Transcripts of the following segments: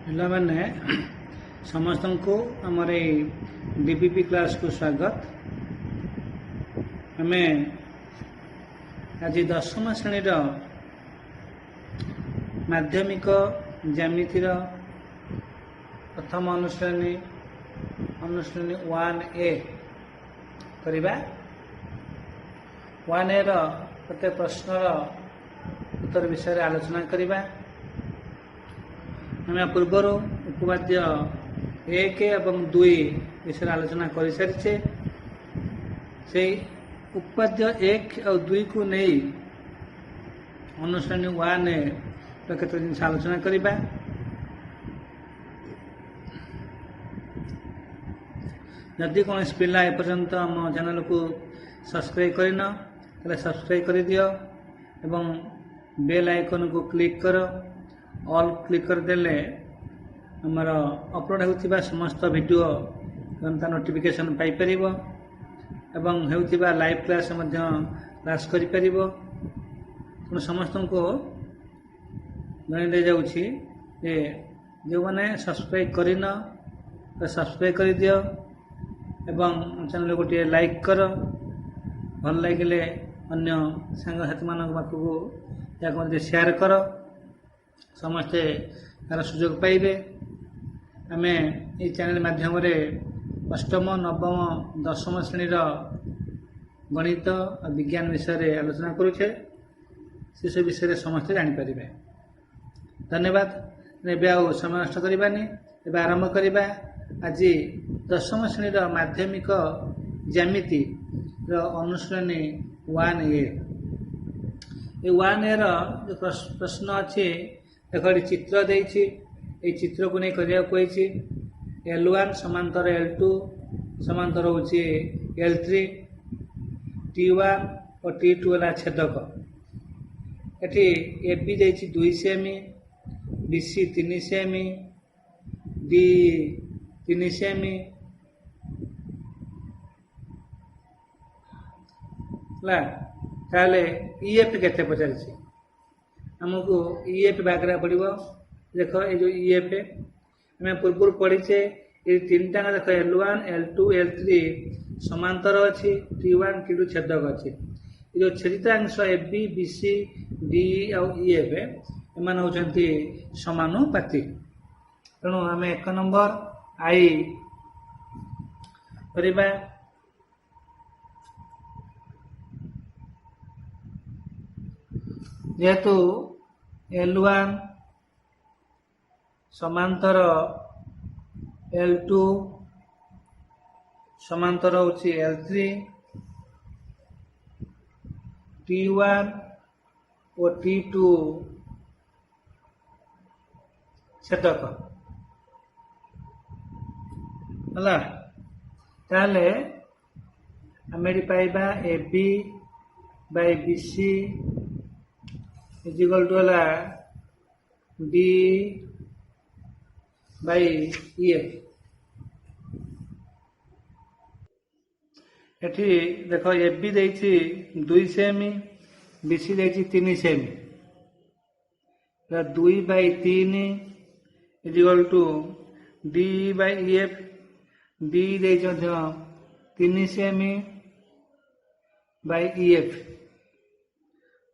ପିଲାମାନେ ସମସ୍ତଙ୍କୁ ଆମର ଏଇ ଡିପିପି କ୍ଲାସକୁ ସ୍ୱାଗତ। ଆମେ ଆଜି ଦଶମ ଶ୍ରେଣୀର ମାଧ୍ୟମିକ ଜ୍ୟାମିତିର ପ୍ରଥମ ଅନୁଶ୍ରେଣୀ 1A କରିବା। 1A ର ପ୍ରତ୍ୟେକ ପ୍ରଶ୍ନର ଉତ୍ତର ବିଷୟରେ ଆଲୋଚନା କରିବା। ଆମେ ପୂର୍ବରୁ ଉପବାଦ୍ୟ 1 ଏବଂ 2 ବିଷୟରେ ଆଲୋଚନା କରିସାରିଛେ। ସେଇ ଉପବାଦ୍ୟ 1 ଆଉ 2 କୁ ନେଇ ଅନୁଶ୍ରେଣୀ 1A ର କେତେ ଜିନିଷ ଆଲୋଚନା କରିବା। ଯଦି କୌଣସି ପିଲା ଏପର୍ଯ୍ୟନ୍ତ ଆମ ଚ୍ୟାନେଲକୁ ସବସ୍କ୍ରାଇବ୍ କରିନ ତାହେଲେ ସବସ୍କ୍ରାଇବ୍ କରିଦିଅ ଏବଂ ବେଲ୍ ଆଇକନକୁ କ୍ଲିକ୍ କର। ଅଲ୍ କ୍ଲିକ୍ କରିଦେଲେ ଆମର ଅପଲୋଡ଼ ହେଉଥିବା ସମସ୍ତ ଭିଡ଼ିଓ ତା ନୋଟିଫିକେସନ୍ ପାଇପାରିବ ଏବଂ ହେଉଥିବା ଲାଇଭ୍ କ୍ଲାସ୍ ମଧ୍ୟ କ୍ଲାସ୍ କରିପାରିବ। ତେଣୁ ସମସ୍ତଙ୍କୁ ଜଣାଇ ଦିଆଯାଉଛି ଯେ ଯେଉଁମାନେ ସବସ୍କ୍ରାଇବ୍ କରିନ ସବସ୍କ୍ରାଇବ୍ କରିଦିଅ ଏବଂ ଚ୍ୟାନେଲ୍ ଗୋଟିଏ ଲାଇକ୍ କର। ଭଲ ଲାଗିଲେ ଅନ୍ୟ ସାଙ୍ଗସାଥିମାନଙ୍କ ପାଖକୁ ଏହାକୁ ମଧ୍ୟ ସେୟାର କର। ସମସ୍ତେ ତାର ସୁଯୋଗ ପାଇବେ। ଆମେ ଏହି ଚ୍ୟାନେଲ୍ ମାଧ୍ୟମରେ ଅଷ୍ଟମ, ନବମ, ଦଶମ ଶ୍ରେଣୀର ଗଣିତ ଆଉ ବିଜ୍ଞାନ ବିଷୟରେ ଆଲୋଚନା କରୁଛେ। ସେସବୁ ବିଷୟରେ ସମସ୍ତେ ଜାଣିପାରିବେ। ଧନ୍ୟବାଦ। ଏବେ ଆଉ ସମୟ ନଷ୍ଟ କରିବାନି, ଏବେ ଆରମ୍ଭ କରିବା। ଆଜି ଦଶମ ଶ୍ରେଣୀର ମାଧ୍ୟମିକ ଜ୍ୟାମିତିର ଅନୁଶ୍ରେଣୀ 1A। ଏ 1A ର ଯେଉଁ ପ୍ରଶ୍ନ ଅଛି, ଦେଖ ଏଠି ଚିତ୍ର ଦେଇଛି। এই ଚିତ୍ରକୁ ନେଇ କରିବାକୁ କହିଛି। L1 ସମାନ୍ତର L2 ସମାନ୍ତର ହେଉଛି L3, T1 ଓ T2 ହେଲା ଛେଦକ। ଏଠି AB ଦେଇଛି 2 ସେମି, BC 3 ସେମି, D 3 ସେମି ହେଲା। ତାହେଲେ EF କେତେ ପଚାରିଛି? ଆମକୁ EF ବାହାର କରିବାକୁ ପଡ଼ିବ। ଦେଖ ଏ ଯେଉଁ EF ଆମେ ପୂର୍ବରୁ ପଢ଼ିଛେ। ଏ ତିନିଟା ଦେଖ L1, L2, L3 ସମାନ୍ତର ଅଛି, T1, T2 ଛେଦକ ଅଛି। ଏ ଯେଉଁ ଛେଦିତାଂଶ AB, BC, DE ଆଉ EF ଏମାନେ ହେଉଛନ୍ତି ସମାନୁପାତି। ତେଣୁ ଆମେ 1 ନମ୍ବର I କରିବା। ଯେହେତୁ L1 ସମାନ୍ତର L2 ସମାନ୍ତର ହେଉଛି L3, T1 ଓ T2 ଛେଦକ ହେଲା। ତାହେଲେ ଆମେ ଏଠି ପାଇବା AB ବାଇ BC ଇଜିକାଲ୍ ଟୁ ହେଲା D ବାଇ EF। ଏଠି ଦେଖ AB ଦେଇଛି 2 ସେମି, BC ଦେଇଛି 3 ସେମି, 2 by 3 is equal to D by EF। D ଦେଇଛି ମଧ୍ୟ 3 ସେମି ବାଇ EF।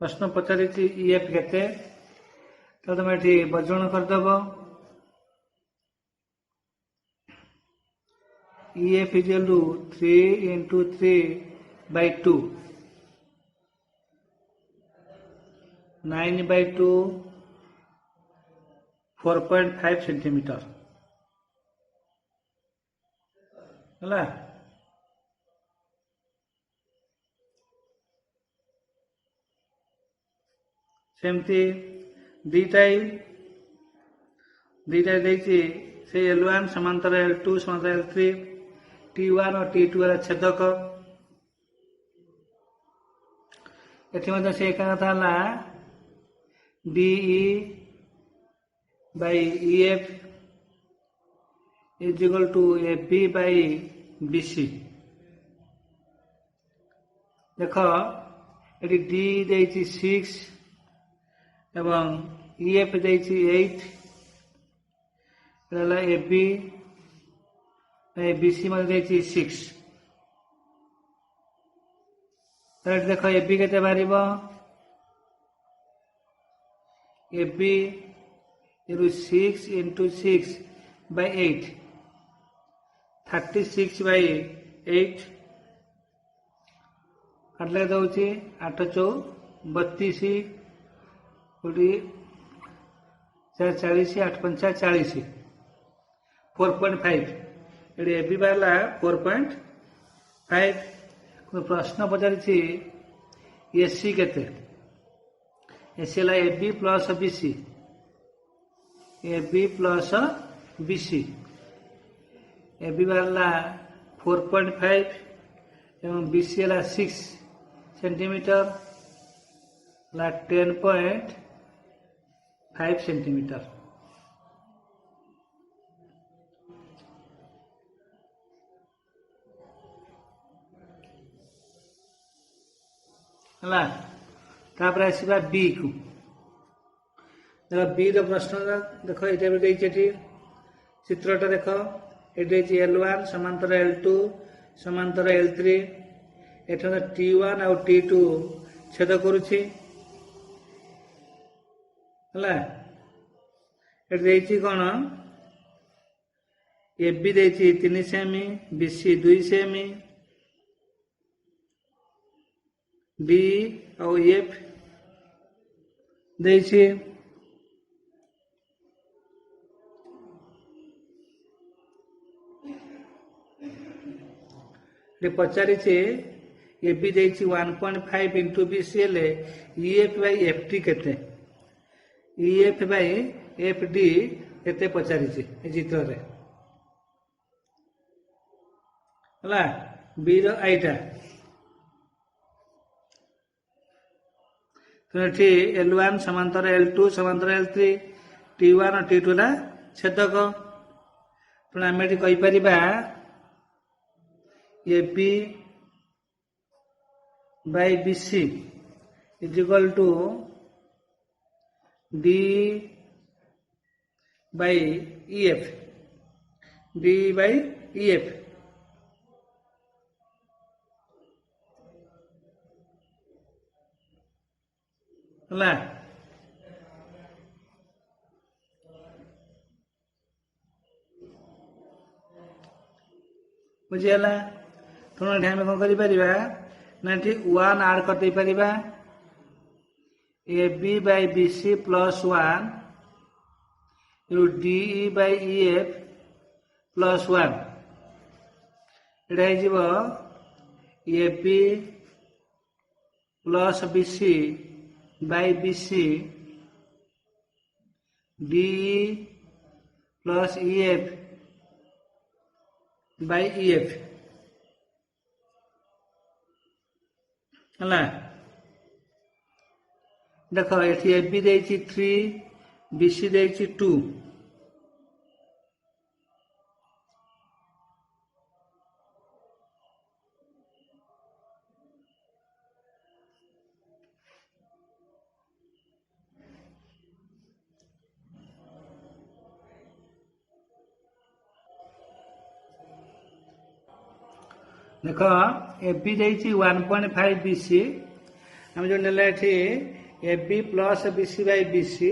ପ୍ରଶ୍ନ ପଚାରିଛି EF କେତେ? ତ ତମେ ଏଠି ବଜ୍ରଣ କରିଦେବ। EF equal to 3 into 3 by 2, 9 by 2, 4.5 centimeter ହେଲା। ସେମିତି ଦୁଇଟା ଦେଇଛି। ସେ L1 ସମାନ୍ତର L2 ସମାନ୍ତର L3, T1 ଓ T2 ହେଲା ଛେଦକ। ଏଠି ମଧ୍ୟ ସେ ଏକା କଥା ହେଲା DE Bai EF is equal to AB Bai BC। ଦେଖ ଏଠି D ଦେଇଛି 6 ଏବଂ EF ଦେଇଛି 8, ए बी बी सी मध्य 6 देख ए बी के बाहर A B 6 into 6 by 8 36 by 8 काटले दौची 8 चौ 32 कोटी 40 8 पंचा 40 4.5 ये एबी बाला 4.5 प्रश्न पचारि एसी केते एसी है AB plus BC AB plus BC AB बाला 4.5 एवं बीसी है 6 सेंटीमीटर 10.5 सेंटीमीटर है आसवा बी को बी प्रश्न देख ये चित्रटा देख ये L1 समांतर L2 समांतर L3 ये T1 और T2 छेद करुच्ची कौन ए बी 3 सेमी बीसी 2 सेमी डी और एफ पचारि A B 1.5 into B C L EF by F T केते ईएफ बाई एफ डी केते पचारि चित्र रे बी रो आईटा L1 समांतर L2 समांतर L3 T1 और T2 ला छेदक तेणु आम ये कहीपर A B by B C is equal to D by EF D by EF बुझीगला तेणु ये आम कौन कर वन आड कर A B by B C plus 1 D by E F plus 1 यहाँ A B plus B C by B C D plus E F by E F है देख ये ए बी 3 बी सी 2 देख ए बी 1.5 बी सी आम जो नेला A B plus B C by B C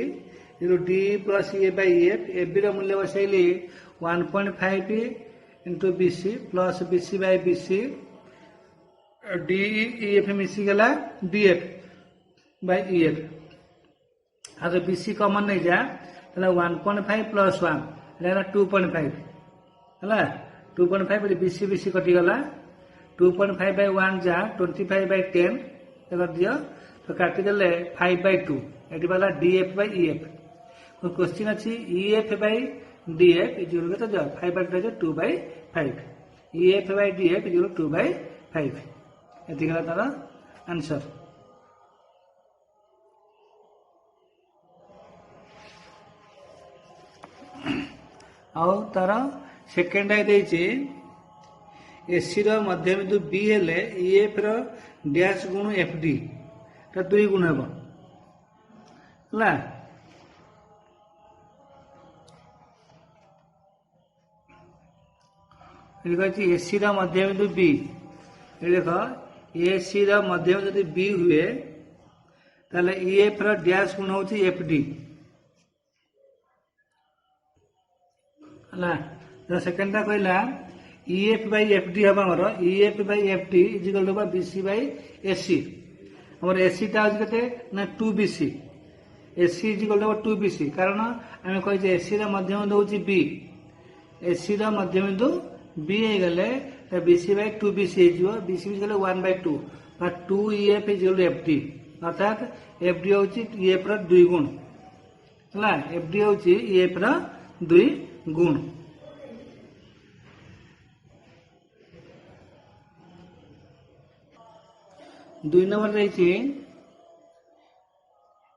D plus A by F A B रूल्य बसैली 1.5 into B C plus B C by B C D E F मिसीगला D F by E F आज B C common नहीं जा 1.5 plus 1 2.5 है 2.5 B C कटिगला 2.5 by 1 जा 25 by 10 कर दियो तो काटिदेले 5 by 2 ये वाला डीएफ बाई ईएफ क्वेश्चन अच्छी ईएफ बाई डीएफ इज तो 5 by 2 by 5 EF by DF is 2 by 5 ये तार आंसर आउ तार सेकेंड एसी मध्यबिंदु बी हेले ईएफ डैश गुण एफ डी 2 गुण हे ये कहती एसी रा मध्यबिंदु बी। ये देख एसी रा मध्यबिंदु यदि बी हुए ताले ईएफ रा डैश गुण होची एफडी हला। तो सेकंड टा कहला ईएफ बाय एफडी हबा हमर EF by FD is equal to BC by AC. हमर एसी टा होची कते ना 2बीसी। एसी इज इक्वल टू 2बीसी कारण हम कहि जे एसी रा मध्यबिंदु होची बी। एसी रा मध्यबिंदु बी हे गले त बीसी बाय 2बीसी हे जिवो। बीसी इज गले 1/2 और 2ईएफ इज इक्वल टू एफडी अर्थात एफडी होची ईएफ रा 2 गुण हला। एफडी होची ईएफ रा 2 गुण। दुई नंबर रही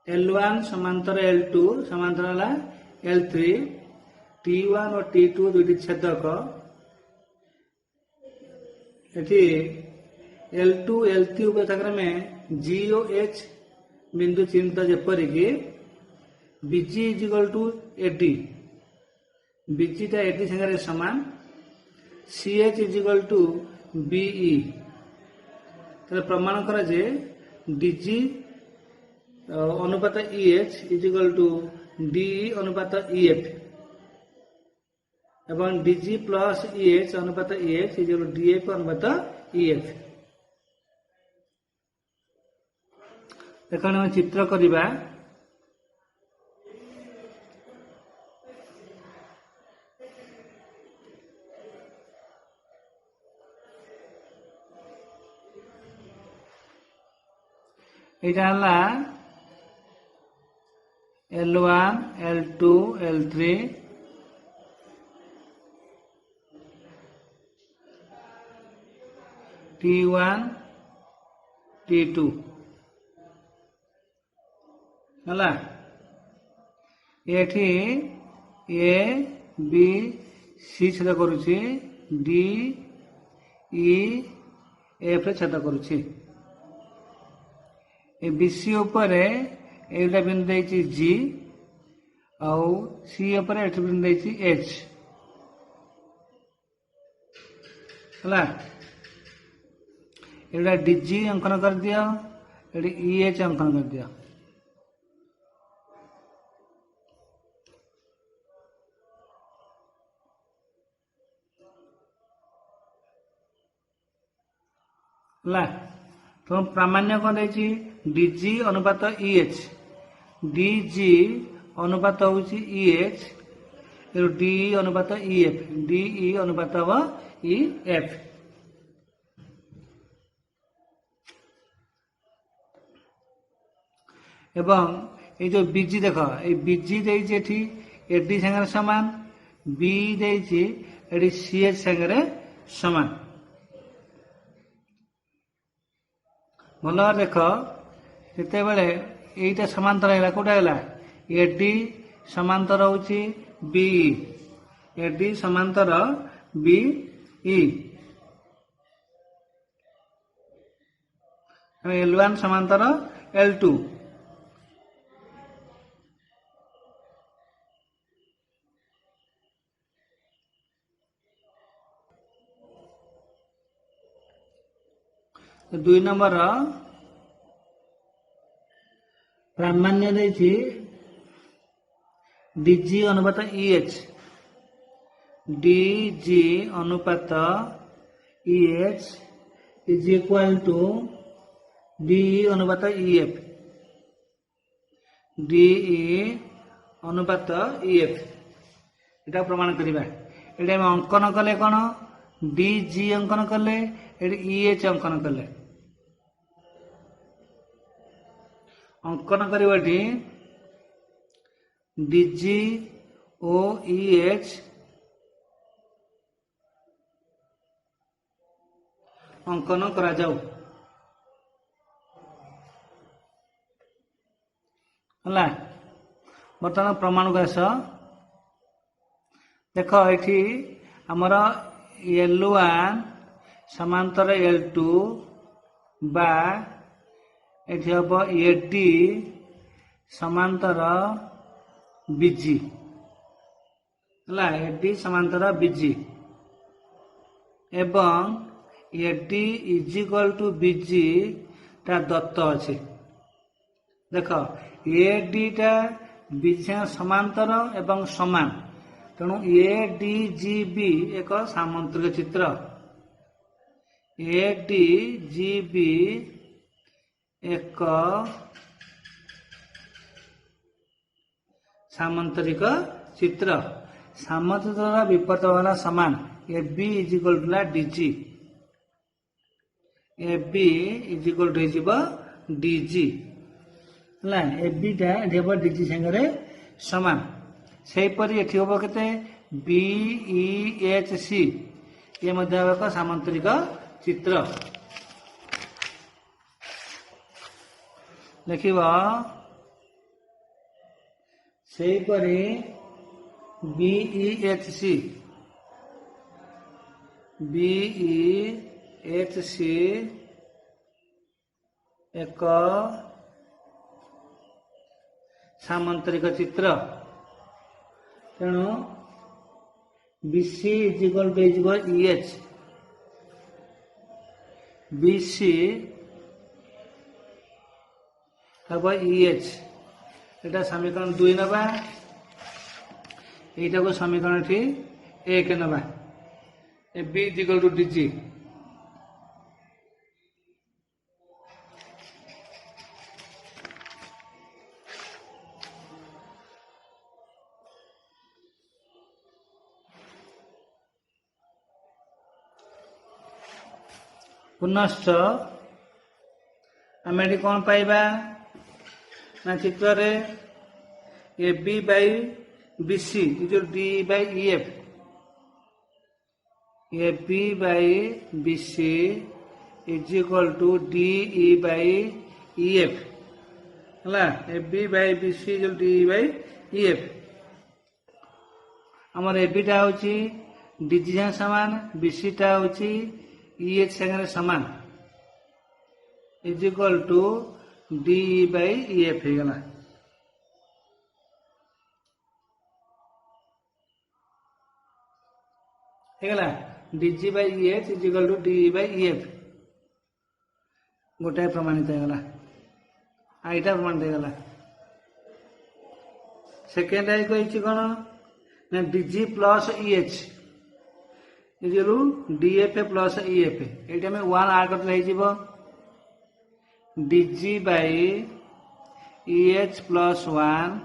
L1 समांतर L2 समांतर वाला L3 T1 और T2 दुईटी छेदक ये L2 L3 उपसागर में G और H बिंदु चिन्हित जेपरिक BG is equal to AD। BG टा AD संगे समान। CH is equal to BE। तो प्रमाण करा जे DG अनुपात EH is equal to DE अनुपात EF एवं DG प्लस EH अनुपात EH is equal to DF अनुपात EF। देखो हम चित्र करिबा एटा हला L1 L2 L3 T1 T2 हला। एठी ए बी सी छेद करूची डी ई एफ छेद करूची। ए बीसी ऊपर एटा बिंदु देछि जी आउ सी ऊपर एठी बिंदु देछि एच हला। एटा डीजी अंकन कर दियो एटी ईएच अंकन कर दियो। हला तो प्रामाण्य कौन देछि डीजी अनुपात ईएच। डीजी अनुपात होउछि ईएच डीई अनुपात ईएफ डीई अनुपात ईएफ। एवं ये जो बीजी देख ये बीजी देछि एठी एडी संगे समान बी देछि एडी सीएच संगे समान। भल देख जिते बेले यहीटा समांतर है कौटा है एडी समांतर होची बीई एडी समांतर बीई L1 समांतर L2 दुई नंबर प्रामाण्य देछि डीजी अनुपात ईएच डीजी अनुपात EH is equal to DE अनुपात ईएफ डीई अनुपात ईएफ एटा प्रमाण करिबा। एटा हम अंकन कले कोन डीजी अंकन कले एटी ईएच अंकन कले अंकन करवाटी डीजी ओ ईएच अंकन करा जाऊ हला। बर्तमान प्रमाण को आस देख ये आमर L1 समांतर L2 बा एठी हम एडी समांतर बीजी हला एडी समांतर बीजी एवं एडी इज इक्वल टू बीजी ता दत्त अच्छे देख एडी टा बीजी समांतर एवं समान तेणु एडीजीबी एक सामांतरिक चित्र एडीजीबी एक सामांतरिक चित्र सामांतरिक विपरीत वाला समान A B is equal to DG A B is equal to DG है ए बी टा डीजी संगे समान से परी एठी होबो केते बी ई एच सी ये मध्य एक सामांतरिक चित्र देखिबा से परी बी ई एच सी एक सामांतरिक चित्र तेणु BC is equal to EH BC हम इएच एटा समीकरण 2 नबा एटा को समीकरण थी 1 नबा A B is equal to DG पुनश्च आम ये कौन पाइबा ना चित्र रे A B by B C जो D by E F A B by B C is equal to D E by E F है A B by B C जो डी बाई ई एफ आमर A B टा हूँ DG सामान B C टा हूँ EH संगे समान is equal to D by E F हो गला DG by E H is equal to D by E F गोटाए प्रमाणित होगा आईटा प्रमाणित होगा सेकेंड आई कही कौन ना DG plus E H DF plus EF ये में 1 आड कर DG by EH plus 1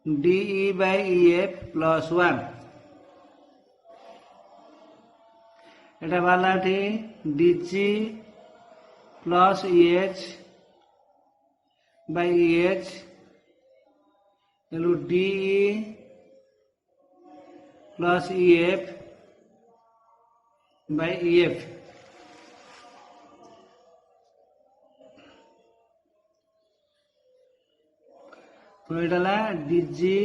DE by EF plus 1 एटा वाला थी DG plus EH by EH DE plus EF by EF तो ये डीजी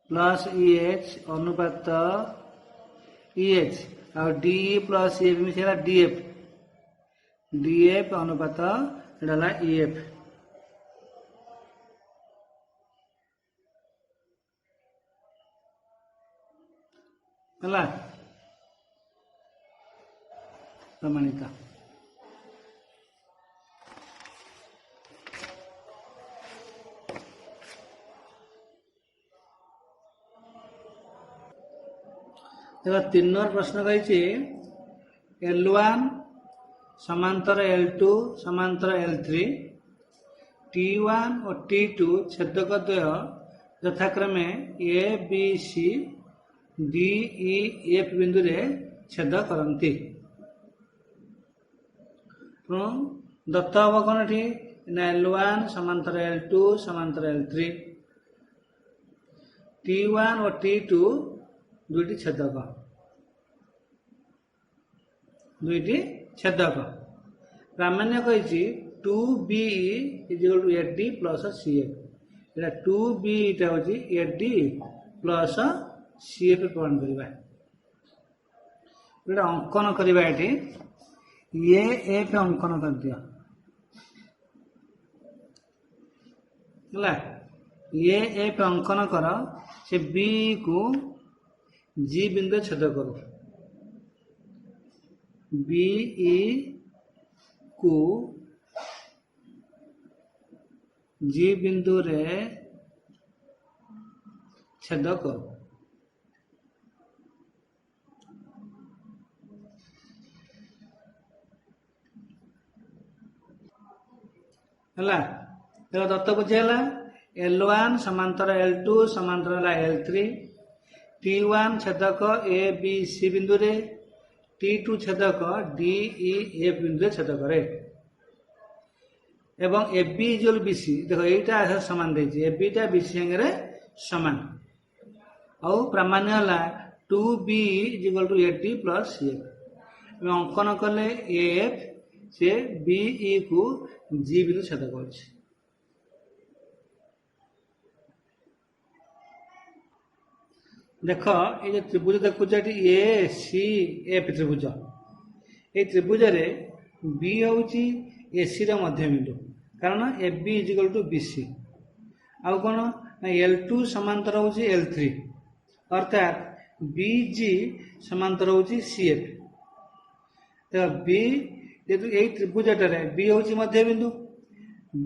प्लस ईएच अनुपात ईएच और डीई प्लस ईएफ मिसेला डीएफ डीएफ अनुपात ये ईएफ है प्रमाणित देखो 3 नंबर प्रश्न कही L1 समांतर L2 समांतर L3 T1 और T2 छेदक द्वय यथाक्रमे A B C D E F बिंदु रे छेद करती दत्त हम कौन ये L1 समांतर L2 समांतर L3 T1 और T2 दुईटी छेदक प्रामाण्य कही 2B is equal to AD plus CF 2B हूँ एडी प्लस सीएफ प्रमाण करवा अंकन करवा ये एफ अंकन कर दिया ये एफ अंकन कर से बी को जी बिंदु छेद करो BE को G बिंदु रे छेद करो। हला देखो दत्त बुझेला L1 समांतर L2 समांतर L3 T1 छेदक A B C बिंदु रे T2 छेदक D E F बिंदु रे छेद करे एवं AB इक्वल BC देखो एटा समान देछि AB टा BC संगे समान और प्रामाण्य हला 2B equal to AD plus F एवं अंकन कले AF से BE को G बिंदु छेद करछि। देख ये त्रिभुज देखुछ ACF त्रिभुज ये त्रिभुज रे B होउची AC रा मध्य बिंदु कारण AB इक्वल टू BC आउ कोन L2 समांतर होउची L3 अर्थात BG समांतर होउची CF तो B जेतु ए त्रिभुज रे B होउची मध्य बिंदु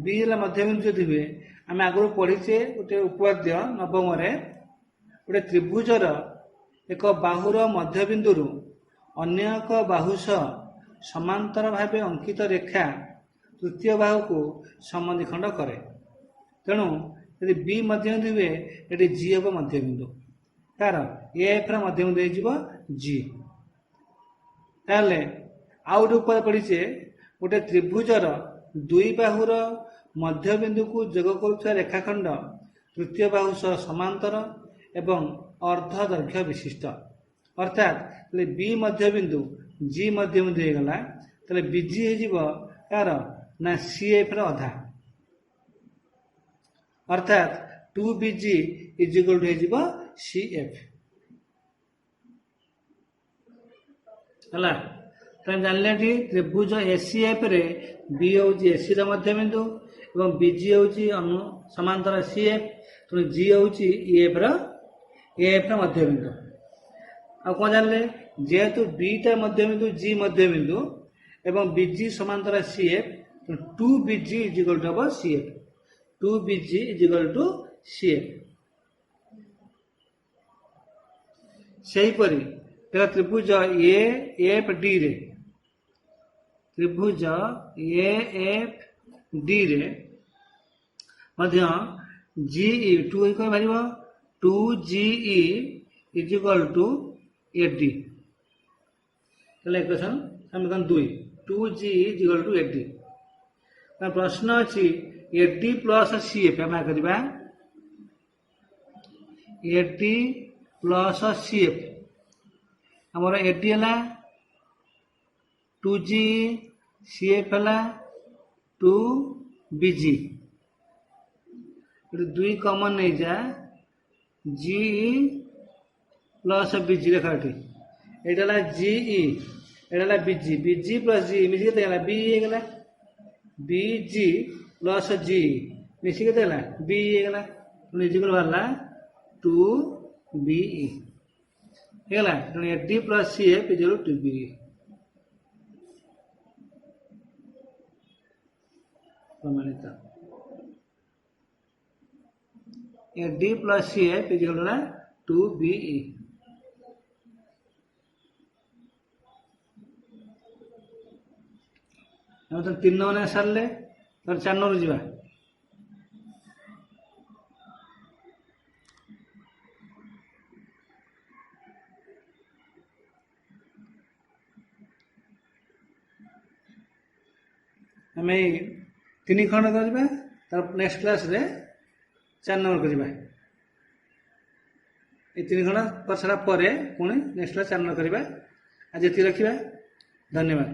B ला मध्य बिंदु जदि हुए आम आगु पढ़ीचे गोटे उपाद्य नवम रे गोटे त्रिभुजर एक बाहुर मध्य बिंदु अन्य एक बाहु सह समांतर भाव अंकित रेखा तृतीय बाहु को समद्विखंड करे तेणु यदि बी मध्य बिंदु हुए ये जी हम मध्य बिंदु तार एफ मध्य बिंदु हो जी ताले आउ गोटे पढ़ीचे गोटे त्रिभुजर दुई बाहुर मध्य बिंदु को जोग करुवा रेखाखंड तृतीय बाहु सह समांतर एवं अर्ध दैर्घ्य विशिष्ट अर्थात बी मध्य बिंदु जी मध्य बिंदु हो गला ताले बीजी हो यार ना सीएफ अधा अर्थात 2BG इज इक्वल टू हो CF हला तो जानले त्रिभुज ACF रे B होउची AC रा मध्य बिंदु एवं BG होउची समांतर CF तो G होउची EF रा मध्य बिंदु आ कौन जानले जेहेतु B टा मध्य बिंदु G मध्य बिंदु एवं BG समांतर CF तो 2BG इज इक्वल टू हो CF 2BG is equal to CF सही परी तेरा त्रिभुज AFD रे त्रिभुज AFD रे मध्य GE 2 कोइ मारिबो 2GE is equal to AD तले इक्वेशन समीकरण 2 2GE is equal to AD प्रश्न अछि AD प्लस CF हम करबा AD प्लस CF हमर AD हला 2G CF हला 2BG दुई कॉमन नहीं जा GE प्लस BG देखा ये GE ये BG प्लस G मिसी के B गला BG प्लस G मिसी के B गला इजिकल बाहरला 2BE हेला AD प्लस CF इजिकल 2BE प्रमाणित AD प्लस CF इजिकल 2BE हम तो 3 नंबर सारे तो 4 नंबर जीवा आम 3 खंड करवा तार नेक्स्ट क्लास रे 4 नंबर करवा ये 3 खंड कर सारा पुणी नेक्स्ट क्लास 4 नंबर करवा आज ये रखा धन्यवाद।